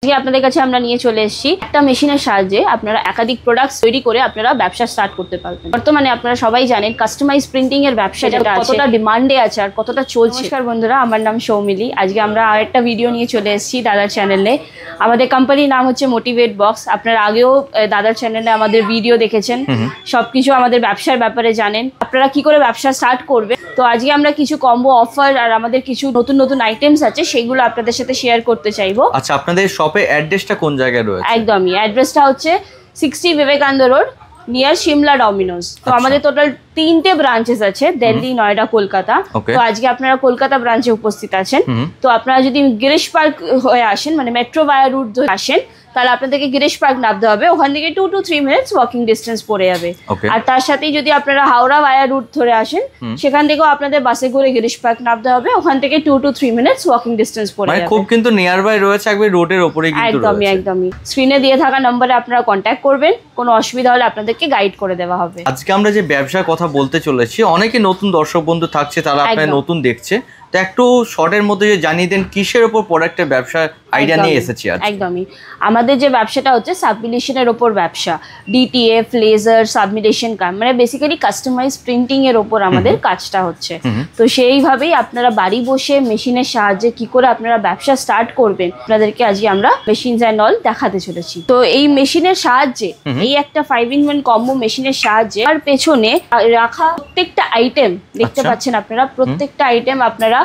আপনাদের কাছে আমরা নিয়ে চলে এসেছি একটা মেশিনের সাহায্যে আপনারা একাধিক প্রোডাক্টস তৈরি করে আপনারা ব্যবসা স্টার্ট করতে পারবেন। বর্তমানে আপনারা সবাই জানেন কাস্টমাইজ প্রিন্টিং এর ব্যবসাটা কতটা ডিমান্ডে আছে আর কতটা চলছে। নমস্কার বন্ধুরা, আমার নাম সৌমিলি। আজকে আমরা আরেকটা ভিডিও নিয়ে চলে এসেছি দাদার চ্যানেলে। আমাদের কোম্পানির নাম হচ্ছে মোটিভেট বক্স। আপনারা আগেও দাদার চ্যানেলে আমাদের ভিডিও দেখেছেন, সবকিছু আমাদের ব্যবসার ব্যাপারে জানেন, আপনারা কি করে ব্যবসা স্টার্ট করবে। তো আজকে আমরা কিছু কম্বো অফার আর আমাদের কিছু নতুন নতুন আইটেমস আছে সেগুলো আপনাদের সাথে শেয়ার করতে চাইবো। আচ্ছা, আপনাদের শপে অ্যাড্রেসটা কোন জায়গায় রয়েছে? একদমই, অ্যাড্রেসটা হচ্ছে 60 Vivekananda road near Shimla Domino's. তো আমাদের টোটাল 3টে ব্রাঞ্চেস আছে, দিল্লি, নয়ডা, কলকাতা। তো আজকে আপনারা কলকাতা ব্রাঞ্চে উপস্থিত আছেন। তো আপনারা যদি গিরিশ পার্ক হয়ে আসেন, মানে মেট্রো ভায়া রুট ধরে আসেন, তাহলে আপনাদেরকে গিরিশ পার্ক নামতে হবে। ওখান থেকে 2 to 3 মিনিটস ওয়াকিং ডিস্টেন্স পড়ে যাবে। আর তার সাথেই যদি আপনারা হাওড়া ভায়া রুট ধরে আসেন, সেখান থেকেও আপনাদের বাসে করে গিরিশ পার্ক নামতে হবে। ওখান থেকে 2 to 3 মিনিটস ওয়াকিং ডিস্টেন্স পড়ে যাবে। খুব কিন্তু নিয়ার বাই রয়েছে, একদম রোডের উপরেই কিন্তু রয়েছে। একদমই স্ক্রিনে দিয়ে থাকা নম্বরে আপনারা কন্ট্যাক্ট করবেন। কোনো অসুবিধা হলে আপনাদেরকে গাইড করে দেওয়া হবে। আজকে আমরা যে ব্যবসার কথা বলতে চলেছি, অনেকে নতুন দর্শক বন্ধু থাকছে, তারা আপনারা নতুন দেখছে, তো একটু শর্টের মধ্যে জানিয়ে দেন কিসের উপর প্রোডাক্টের ব্যবসার আইডিয়া নিয়ে এসেছি আজ। একদমই, আমাদের যে ব্যবসাটা হচ্ছে সাবমিলেশনের উপর ব্যবসা। ডিটিএফ, লেজার, সাবমিলেশন কাম, মানে বেসিক্যালি কাস্টমাইজ প্রিন্টিং এর উপর আমাদের কাজটা হচ্ছে। তো সেইভাবেই আপনারা বাড়ি বসে মেশিনের সাহায্যে কি করে আপনারা ব্যবসা স্টার্ট করবেন, আপনাদেরকে আজকে আমরা মেশিনস অ্যান্ড অল দেখাতে চলেছি। তো এই মেশিনের সাহায্যে, এই একটা 5-in-1 কম্বো মেশিনের সাহায্যে আর পেছনে রাখা প্রত্যেকটা আইটেম দেখতে পাচ্ছেন আপনারা, প্রত্যেকটা আইটেম আপনারা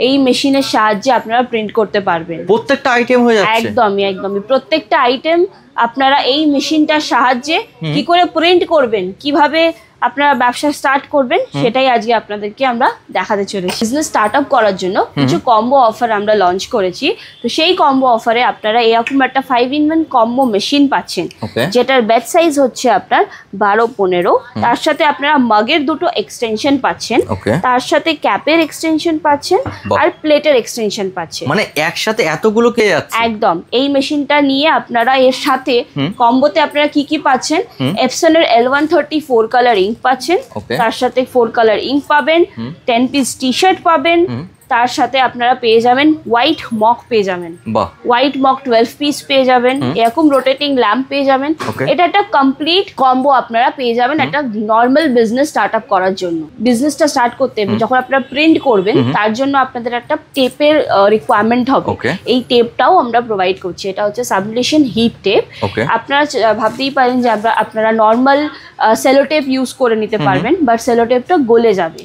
এই মেশিনের সাহায্যে আপনারা প্রিন্ট করতে পারবেন। প্রত্যেকটা আইটেম হয়ে যাচ্ছে। একদমই প্রত্যেকটা আইটেম আপনারা এই মেশিনটার সাহায্যে কি করে প্রিন্ট করবেন, কিভাবে আপনারা ব্যবসা স্টার্ট করবেন, সেটাই আজকে আপনাদেরকে আমরা দেখাতে চলেছি। বিজনেস স্টার্ট আপ করার জন্য কিছু কম্বো অফার আমরা লঞ্চ করেছি। তো সেই কম্বো অফারে আপনারা এরকম একটা 5-in-1 কম্বো মেশিন পাচ্ছেন, যেটার ব্যাচ সাইজ হচ্ছে আপনার 12-15। তার সাথে আপনারা মাগের দুটো এক্সটেনশন পাচ্ছেন, তার সাথে ক্যাপের এক্সটেনশন পাচ্ছেন আর প্লেটের এক্সটেনশন পাচ্ছেন। মানে একসাথে এতগুলো কে যাচ্ছে। একদম, এই মেশিনটা নিয়ে আপনারা এর সাথে কম্বোতে আপনারা কি কি পাচ্ছেন, এপসনের L134 কালার ইঙ্ক পাচ্ছেন, তার সাথে 4 কালার ইঙ্ক পাবেন, 10 পিস টি শার্ট পাবেন, তার সাথে আপনারা পেয়ে যাবেন হোয়াইট মক পেয়ে যাবেন, হোয়াইট মক 12 পিস পেয়ে যাবেন, এরকম রোটেটিং ল্যাম্প পেয়ে যাবেন। এটা একটা কমপ্লিট কম্বো আপনারা পেয়ে যাবেন একটা নর্মাল বিজনেস স্টার্ট আপ করার জন্য। বিজনেসটা স্টার্ট করতে যখন আপনারা প্রিন্ট করবেন, তার জন্য আপনাদের একটা টেপের রিকোয়ারমেন্ট হবে। এই টেপটাও আমরা প্রোভাইড করছি। এটা হচ্ছে সাবমিলেশন হিট টেপ। আপনারা ভাবতেই পারেন যে আপনারা নর্মাল সেলো টেপ ইউজ করে নিতে পারবেন, বাট সেলো টেপটা গলে যাবে।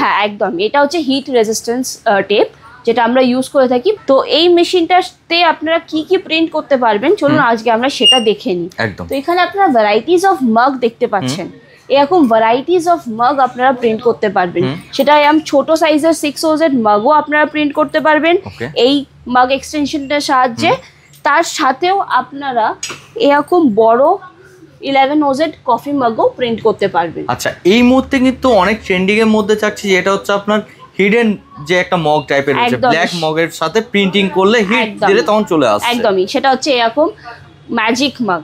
হ্যাঁ, একদম, এটা হচ্ছে হিট রেজিস্ট্যান্স টেপ, যেটা আমরা ইউজ করে থাকি। তো এই মেশিনটাতে আপনারা কি কি প্রিন্ট করতে পারবেন, চলুন আজকে আমরা সেটা দেখে নিই। তো এখানে আপনারা ভ্যারাইটিস অফ মাগ দেখতে পাচ্ছেন। এরকম ভ্যারাইটিস অফ মাগ আপনারা প্রিন্ট করতে পারবেন। সেটা ছোট সাইজের 6OZ মাগও আপনারা প্রিন্ট করতে পারবেন এই মাগ এক্সটেনশনটার সাহায্যে। তার সাথেও আপনারা এরকম বড় 11OZ কফি মাগও প্রিন্ট করতে পারবেন। আচ্ছা, এই মুহূর্তে কিন্তু অনেক ট্রেন্ডিং এর মধ্যে থাকছে, যেটা হচ্ছে আপনার হিডেন যে একটা মগ টাইপের রয়েছে, ব্ল্যাক মগের সাথে প্রিন্টিং করলে হিট দিলে তখন চলে আসে। একদমই, সেটা হচ্ছে এরকম ম্যাজিক মাগ।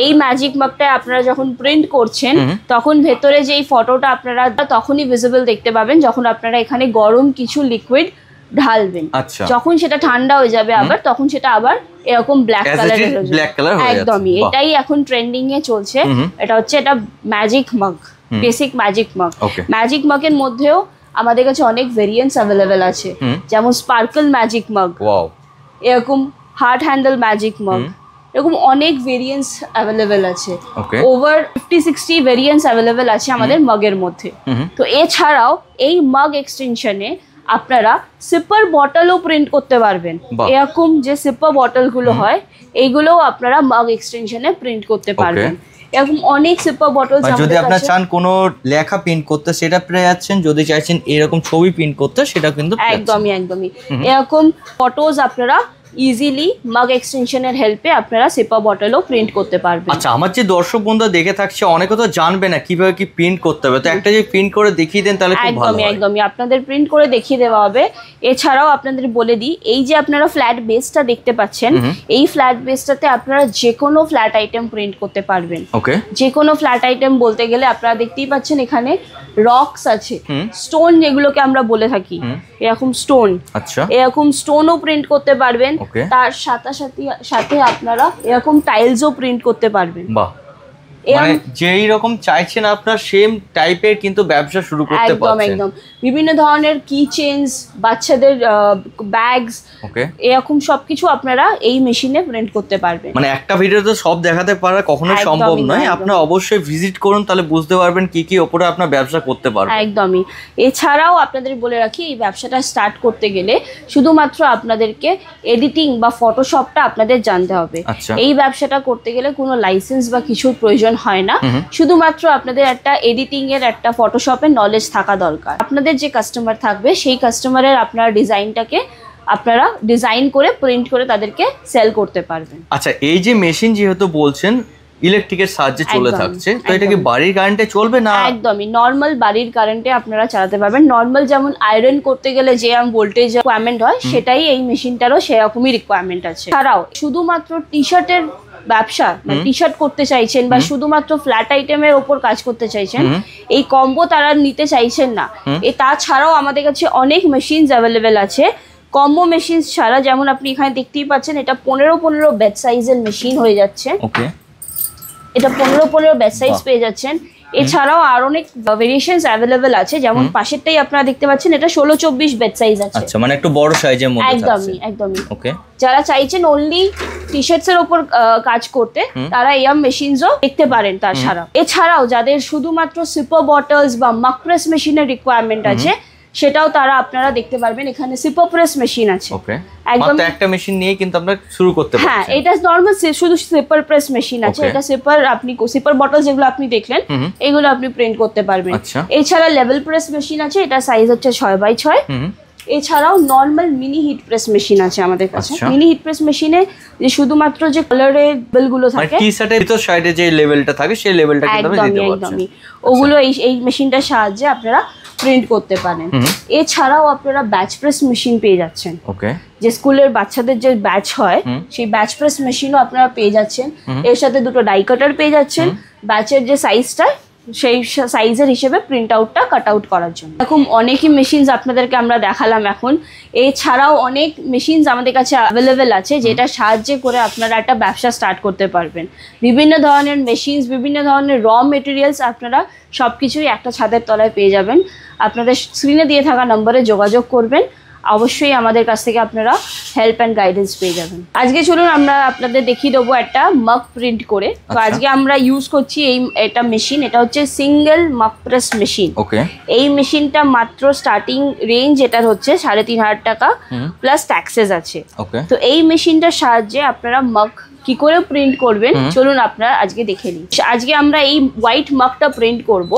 এই ম্যাজিক মাগটা আপনারা যখন প্রিন্ট করছেন, তখন ভেতরে যেই ফটোটা আপনারা তখনই ভিজিবল দেখতে পাবেন যখন আপনারা এখানে গরম কিছু লিকুইড ঢালবেন। যখন সেটা ঠান্ডা হয়ে যাবে আবার, তখন সেটা আবার এরকম ব্ল্যাক কালারের হয়ে যাবে। একদমই, এটাই এখন ট্রেন্ডিং এ চলছে। এটা হচ্ছে এটা ম্যাজিক মাগ, বেসিক ম্যাজিক মাগ। ম্যাজিক মাগের মধ্যেও আমাদের কাছে অনেক ভেরিয়েন্টস অ্যাভেলেবেল আছে, যেমন স্পার্কল ম্যাজিক মাগ, এরকম হার্ট হ্যান্ডেল ম্যাজিক মাগ, এরকম অনেক ভেরিয়েন্টস অ্যাভেলেবেল আছে। ওভার 50-60 ভেরিয়েন্টস অ্যাভেলেবেল আছে আমাদের মাগের মধ্যে। তো এছাড়াও এই মাগ এক্সটেনশনে আপনারা সিপার বটলও প্রিন্ট করতে পারবেন। এরকম যে সিপার বটলগুলো হয়, এইগুলোও আপনারা মাগ এক্সটেনশনে প্রিন্ট করতে পারবেন। এরকম অনেক সিপার বটল, যদি আপনারা চান কোনো লেখা প্রিন্ট করতে সেটা পেয়ে যাচ্ছেন, যদি চাইছেন এরকম ছবি প্রিন্ট করতে সেটা কিন্তু একদমই এরকম ফটোজ আপনারা ইজিলি মাগ এক্সটেনশনের হেল্পে আপনারা সিপার বটলও প্রিন্ট করতে পারবেন। আচ্ছা, আমার যে দর্শক বন্ধুরা দেখে থাকছে, অনেকে তো জানবে না কিভাবে কি প্রিন্ট করতে হবে, তো একটা যে প্রিন্ট করে দেখিয়ে দেন তাহলে খুব ভালো হয়। একদমই আপনাদের প্রিন্ট করে দেখিয়ে দেওয়া হবে। এছাড়াও আপনাদের বলে দিই, এই যে আপনারা ফ্ল্যাট বেসটা দেখতে পাচ্ছেন, এই ফ্ল্যাট বেসটাতে আপনারা যে কোনো ফ্ল্যাট আইটেম প্রিন্ট করতে পারবেন। যে কোনো ফ্ল্যাট আইটেম বলতে গেলে আপনারা দেখতেই পাচ্ছেন এখানে রক্স আছে, স্টোন যেগুলোকে আমরা বলে থাকি, এরকম স্টোন, এরকম স্টোনও প্রিন্ট করতে পারবেন। তার সাথে সাথে আপনারা এরকম টাইলসও প্রিন্ট করতে পারবেন। বাহ, মানে যেই রকম চাইছেন আপনার সেম টাইপের কিন্তু ব্যবসা শুরু করতে পারছেন। একদম বিভিন্ন ধরনের কি চেইনস, বাচ্চাদের ব্যাগস, এরকম সবকিছু আপনারা এই মেশিনে প্রিন্ট করতে পারবেন। মানে একটা ভিডিওতে সব দেখাতে পারা কখনো সম্ভব নয়, আপনারা অবশ্যই ভিজিট করুন, তাহলে বুঝতে পারবেন কি কি উপরে আপনার ব্যবসা করতে পারবেন। একদমই। এছাড়াও আপনাদের বলে রাখি, এই ব্যবসাটা স্টার্ট করতে গেলে শুধুমাত্র আপনাদেরকে এডিটিং বা ফটোশপটা আপনাদের জানতে হবে। এই ব্যবসাটা করতে গেলে কোনো লাইসেন্স বা কিছুর প্রয়োজন হয় না, শুধুমাত্র আপনাদের একটা এডিটিং এর, একটা ফটোশপের নলেজ থাকা দরকার। আপনাদের যে কাস্টমার থাকবে সেই কাস্টমারের আপনার ডিজাইনটাকে আপনারা ডিজাইন করে প্রিন্ট করে তাদেরকে সেল করতে পারবেন। আচ্ছা, এই যে মেশিন যেহেতু বলছেন ইলেকট্রিকের সাহায্যে চলে থাকছে, তো এটা কি বাড়ির কারেন্টে চলবে না? একদমই নরমাল বাড়ির কারেন্টে আপনারা চালাতে পারবেন। নরমাল যেমন আয়রন করতে গেলে যে ভোল্টেজ রিকোয়ারমেন্ট হয়, সেটাই এই মেশিনটারও সেরকমই রিকোয়ারমেন্ট আছে। এছাড়াও শুধুমাত্র টি শার্টের ব্যবসা, টি শার্ট করতে চাইছেন বা শুধুমাত্র ফ্ল্যাট আইটেমের ওপর কাজ করতে চাইছেন, এই কম্বো তারা নিতে চাইছেন না, তাছাড়াও আমাদের কাছে অনেক মেশিনস অ্যাভেলেবেল আছে কম্বো মেশিনস ছাড়া। যেমন আপনি এখানে দেখতেই পাচ্ছেন, এটা 15 বেড সাইজের মেশিন হয়ে যাচ্ছে। এটা 15 বেড সাইজ পেয়ে যাচ্ছেন। এছাড়াও আর অনেক ভেরিয়েশনস অ্যাভেলেবেল আছে, যেমন পাশেরটাই আপনারা দেখতে পাচ্ছেন, এটা 16-24 বেড সাইজ আছে। আচ্ছা, মানে একটু বড় সাইজের মধ্যে। একদমই। ওকে, যারা চাইছেন অনলি টি শার্টস এর উপর কাজ করতে, তারা এই মেশিনসও দেখতে পারেন। এছাড়াও যাদের শুধুমাত্র সিপার বটলস বা মাক প্রেস মেশিনের রিকোয়ারমেন্ট আছে, সেটাও তারা আপনারা দেখতে পারবেন। এখানে সিপার প্রেস মেশিন আছে। একদম একটা মেশিন নিয়ে কিন্তু আমরা শুরু করতে পারছি। হ্যাঁ, এটা নরমাল শুধু সিপার প্রেস মেশিন আছে। এটা সিপার বটল যেগুলো আপনি দেখলেন, এগুলো আপনি প্রিন্ট করতে পারবেন। এছাড়া লেভেল প্রেস মেশিন আছে, এটা সাইজ হচ্ছে 6x6। এছাড়াও normal mini hit press machine আছে আমাদের কাছে। মিনি হিট প্রেস মেশিনে যে শুধুমাত্র যে কালারের লেভেলগুলো থাকে, টি শার্টের ভিতর সাইডে যে লেভেলটা থাকে, সেই লেভেলটা কিন্তু আমরা দিতে পারছি। ওগুলো এই মেশিনটার সাহায্যে আপনারা প্রিন্ট করতে পারেন। এছাড়াও আপনারা ব্যাচ প্রেস মেশিন পেয়ে যাচ্ছেন। যে স্কুলের বাচ্চাদের যে ব্যাচ হয়, সেই ব্যাচ প্রেস মেশিনও আপনারা পেয়ে যাচ্ছেন। এর সাথে দুটো ডাই কাটার পেয়ে যাচ্ছেন, ব্যাচের যে সাইজটা সেই সাইজের হিসেবে প্রিন্ট আউটটা কাট আউট করার জন্য। এরকম অনেকই মেশিনস আপনাদেরকে আমরা দেখালাম এখন। এছাড়াও অনেক মেশিনস আমাদের কাছে অ্যাভেলেবেল আছে, যেটা সাহায্যে করে আপনারা একটা ব্যবসা স্টার্ট করতে পারবেন। বিভিন্ন ধরনের মেশিনস, বিভিন্ন ধরনের র মেটেরিয়ালস আপনারা সবকিছুই একটা ছাদের তলায় পেয়ে যাবেন। আপনাদের স্ক্রিনে দিয়ে থাকা নম্বরে যোগাযোগ করবেন, অবশ্যই আমাদের কাছ থেকে আপনারা হেল্প অ্যান্ড গাইডেন্স পেয়ে যাবেন। আজকে চলুন আমরা আপনাদের দেখিয়ে দেবো একটা মাগ প্রিন্ট করে। তো আজকে আমরা ইউজ করছি এটা মেশিন, এটা হচ্ছে সিঙ্গেল মাগ প্রেস মেশিন। এই মেশিনটা মাত্র স্টার্টিং রেঞ্জ এটার হচ্ছে 3500 টাকা, প্লাস ট্যাক্সেস আছে। তো এই মেশিনটার সাহায্যে আপনারা মাগ কি করে প্রিন্ট করবেন, চলুন আপনারা আজকে দেখে নিই। আজকে আমরা এই হোয়াইট মাগটা প্রিন্ট করব।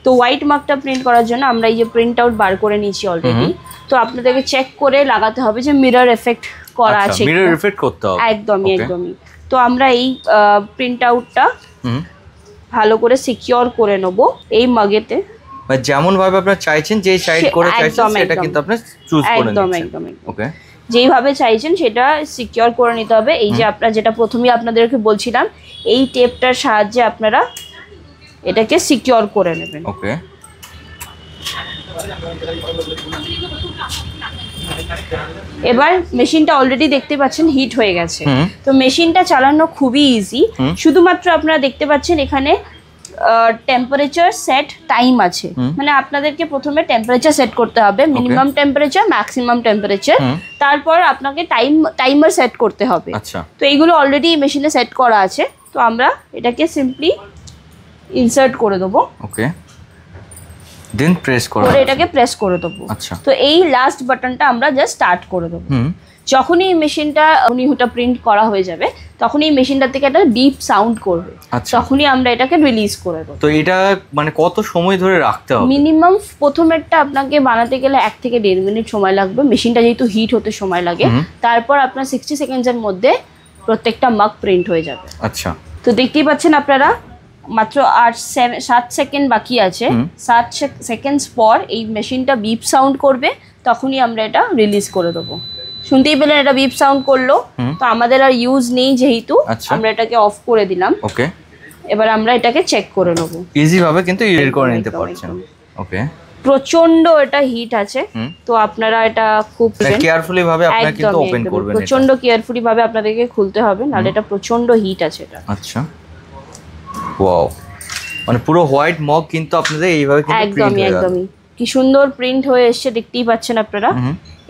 তো হোয়াইট মাগটা প্রিন্ট করার জন্য আমরা এই যে প্রিন্ট আউট বার করে নিয়েছি অলরেডি। তো আপনাদেরকে চেক করে লাগাতে হবে যে মিরর এফেক্ট করা আছে, মিরর এফেক্ট করতে হবে। একদমই। তো আমরা এই প্রিন্ট আউটটা ভালো করে সিকিউর করে নেব এই মাগেতে। মানে যেমন ভাবে আপনারা চাইছেন, যে সাইড করে চাইছেন সেটা কিন্তু আপনি চুজ করে নিন। একদম। ওকে, যেইভাবে চাইছেন সেটা সিকিউর করে নিতে হবে। এই যে আপনারা যেটা প্রথমেই আপনাদেরকে বলছিলাম, এই টেপটার সাহায্যে আপনারা এটাকে সিকিউর করে নেবেন। ওকে, এবার মেশিনটা অলরেডি দেখতে পাচ্ছেন হিট হয়ে গেছে। তো মেশিনটা চালানো খুবই ইজি। শুধুমাত্র আপনারা দেখতে পাচ্ছেন এখানে টেম্পারেচার সেট টাইম আছে। মানে আপনাদেরকে প্রথমে টেম্পারেচার সেট করতে হবে, মিনিমাম টেম্পারেচার, ম্যাক্সিমাম টেম্পারেচার। তারপর আপনাকে টাইমার সেট করতে হবে। তো এইগুলো অলরেডি মেশিনে সেট করা আছে। তো আমরা এটাকে সিম্পলি ইনসার্ট করে দেবো। ওকে, দেন প্রেস করে এটাকে প্রেস করে দেবো। তো এই লাস্ট বাটনটা আমরা জাস্ট স্টার্ট করে দেবো। যখনই এই মেশিনটা ওটা প্রিন্ট করা হয়ে যাবে, তখনই এই মেশিনটা থেকে একটা বিপ সাউন্ড করবে, তখনই আমরা এটাকে রিলিজ করে দেবো। তো এটা মানে কত সময় ধরে রাখতে হবে? মিনিমাম প্রথমেরটা আপনাকে বানাতে গেলে 1 থেকে 1.5 মিনিট সময় লাগবে। মেশিনটা যেহেতু হিট হতে সময় লাগে, তারপর আপনার 60 সেকেন্ডসের মধ্যে প্রত্যেকটা মাগ প্রিন্ট হয়ে যাবে। আচ্ছা, তো দেখতেই পাচ্ছেন আপনারা, মাত্র 7 সেকেন্ড বাকি আছে। 7 সেকেন্ডস পর এই মেশিনটা বিপ সাউন্ড করবে, তখনই আমরা এটা রিলিজ করে দেবো। শুনতেই পেলেন এটা বিপ সাউন্ড করলো। তো আমাদের আর ইউজ নেই যেহেতু, আমরা এটাকে অফ করে দিলাম। ওকে, এবার আমরা এটাকে চেক করে নেবো। ইজি ভাবে কিন্তু এডিট করে নিতে পারছেন। ওকে, প্রচন্ড এটা হিট আছে, তো আপনারা এটা খুব কেয়ারফুলি ভাবে আপনারা কিন্তু ওপেন করবেন, প্রচন্ড কেয়ারফুলি ভাবে আপনাদেরকে খুলতে হবে, নাহলে এটা প্রচন্ড হিট আছে এটা। আচ্ছা, ওয়াও, মানে পুরো হোয়াইট মগ কিন্তু আপনাদের এইভাবে কিন্তু প্রিন্ট হয়ে গেল। একদমই কি সুন্দর প্রিন্ট হয়ে এসেছে, দেখতেই পাচ্ছেন আপনারা।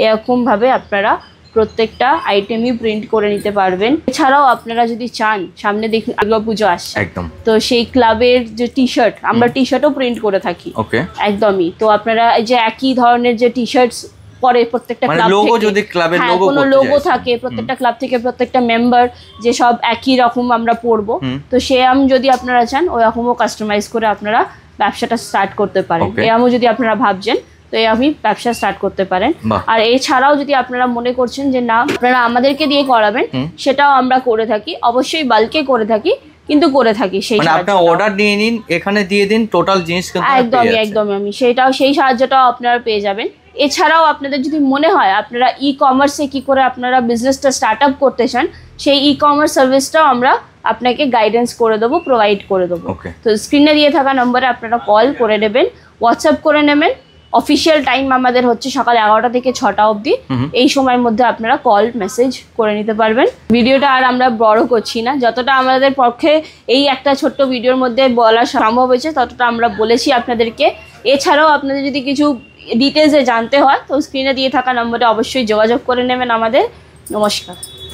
এরকম ভাবে আপনারা প্রত্যেকটা আইটেমই প্রিন্ট করে নিতে পারবেন। এছাড়াও আপনারা যদি চান, সামনে দেখুন দুর্গাপুজো আসছে, একদম, তো সেই ক্লাবের যে টি শার্ট, আমরা টি শার্টও প্রিন্ট করে থাকি। ওকে, একদমই। তো আপনারা এই যে একই ধরনের যে টি শার্টস পরে প্রত্যেকটা ক্লাব থেকে, লোগো যদি ক্লাবের লোগো কোনো লোগো থাকে প্রত্যেকটা ক্লাব থেকে, প্রত্যেকটা মেম্বার যে সব একই রকম আমরা পরবো, তো সেরকম যদি আপনারা চান ওরকমও কাস্টমাইজ করে আপনারা ব্যবসাটা স্টার্ট করতে পারেন। এরকমও যদি আপনারা ভাবছেন তো আমি ব্যবসা স্টার্ট করতে পারেন। আর এছাড়াও যদি আপনারা মনে করছেন যে না আপনারা আমাদেরকে দিয়ে করাবেন, সেটাও আমরা করে থাকি, অবশ্যই বাল্কে করে থাকি, কিন্তু করে থাকি সেই মানে আপনি অর্ডার নিয়ে নিন, এখানে দিয়ে দিন, টোটাল জিনিস কিন্তু একদমই আমি সেই সাহায্যটাও আপনারা পেয়ে যাবেন। এছাড়াও আপনাদের যদি মনে হয় আপনারা ই কমার্সে কি করে আপনারা বিজনেসটা স্টার্ট আপ করতে চান, সেই ই কমার্স সার্ভিসটাও আমরা আপনাকে গাইডেন্স করে দেবো, প্রোভাইড করে দেবো। তো স্ক্রিনে দিয়ে থাকা নম্বরে আপনারা কল করে নেবেন, হোয়াটসঅ্যাপ করে নেবেন। অফিসিয়াল টাইম আমাদের হচ্ছে সকাল 11টা থেকে 6টা অবধি, এই সময়ের মধ্যে আপনারা কল মেসেজ করে নিতে পারবেন। ভিডিওটা আর আমরা বড় করছি না, যতটা আমাদের পক্ষে এই একটা ছোট্ট ভিডিওর মধ্যে বলা সম্ভব হয়েছে ততটা আমরা বলেছি আপনাদেরকে। এছাড়াও আপনাদের যদি কিছু ডিটেলসে জানতে হয় তো স্ক্রিনে দিয়ে থাকা নম্বরে অবশ্যই যোগাযোগ করে নেবেন আমাদের। নমস্কার।